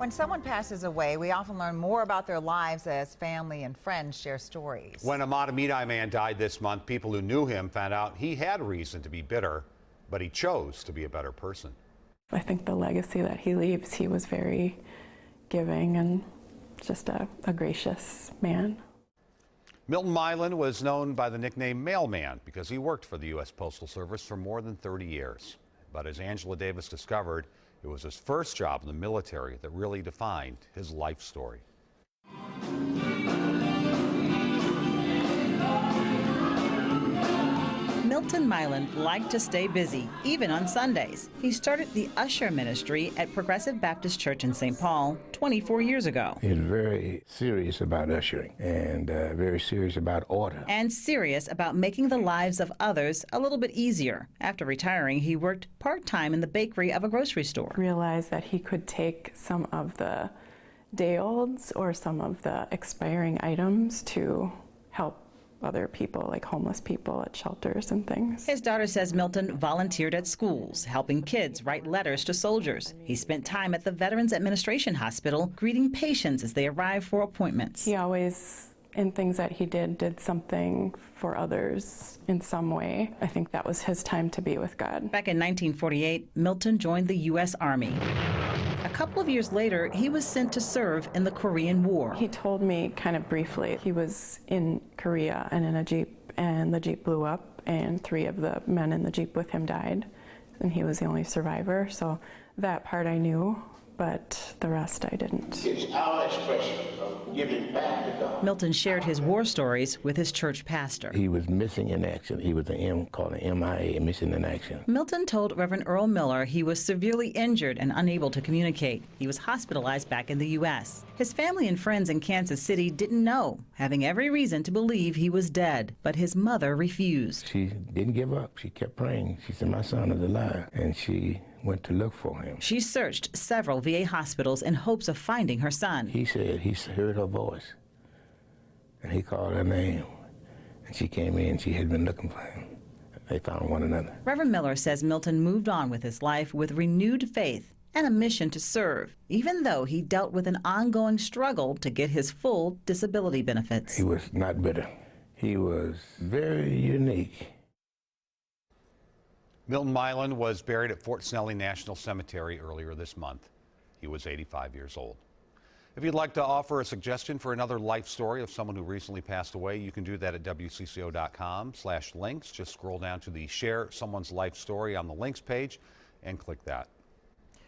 When someone passes away, we often learn more about their lives as family and friends share stories. When a Mahtomedi man died this month, people who knew him found out he had reason to be bitter, but he chose to be a better person. I think the legacy that he leaves, he was very giving and just a gracious man. Milton Milan was known by the nickname Mailman because he worked for the U.S. Postal Service for more than 30 years. But as Angela Davis discovered, it was his first job in the military that really defined his life story. Milton Milan liked to stay busy, even on Sundays. He started the usher ministry at Progressive Baptist Church in St. Paul 24 years ago. He was very serious about ushering and very serious about order. And serious about making the lives of others a little bit easier. After retiring, he worked part-time in the bakery of a grocery store. Realized that he could take some of the day-olds or some of the expiring items to help other people, like homeless people at shelters and things. His daughter says Milton volunteered at schools, helping kids write letters to soldiers. He spent time at the Veterans Administration Hospital, greeting patients as they arrived for appointments. He always, in things that he did something for others in some way. I think that was his time to be with God. Back in 1948, Milton joined the U.S. Army. A couple of years later, he was sent to serve in the Korean War. He told me kind of briefly he was in Korea and in a Jeep, and the Jeep blew up, and 3 of the men in the Jeep with him died, and he was the only survivor. So that part I knew, but the rest I didn't. It's our expression of giving back to God. Milton shared his war stories with his church pastor. He was missing in action. He was called an MIA, missing in action. Milton told Reverend Earl Miller he was severely injured and unable to communicate. He was hospitalized back in the U.S. His family and friends in Kansas City didn't know, having every reason to believe he was dead. But his mother refused. She didn't give up. She kept praying. She said, "My son is alive," and she went to look for him. She searched several VA hospitals in hopes of finding her son. He said he heard her voice, and he called her name, and she came in. She had been looking for him. They found one another. Reverend Miller says Milton moved on with his life with renewed faith and a mission to serve, even though he dealt with an ongoing struggle to get his full disability benefits. He was not bitter. He was very unique. Milton Milan was buried at Fort Snelling National Cemetery earlier this month. He was 85 years old. If you'd like to offer a suggestion for another life story of someone who recently passed away, you can do that at WCCO.com/links. Just scroll down to the Share Someone's Life Story on the links page and click that.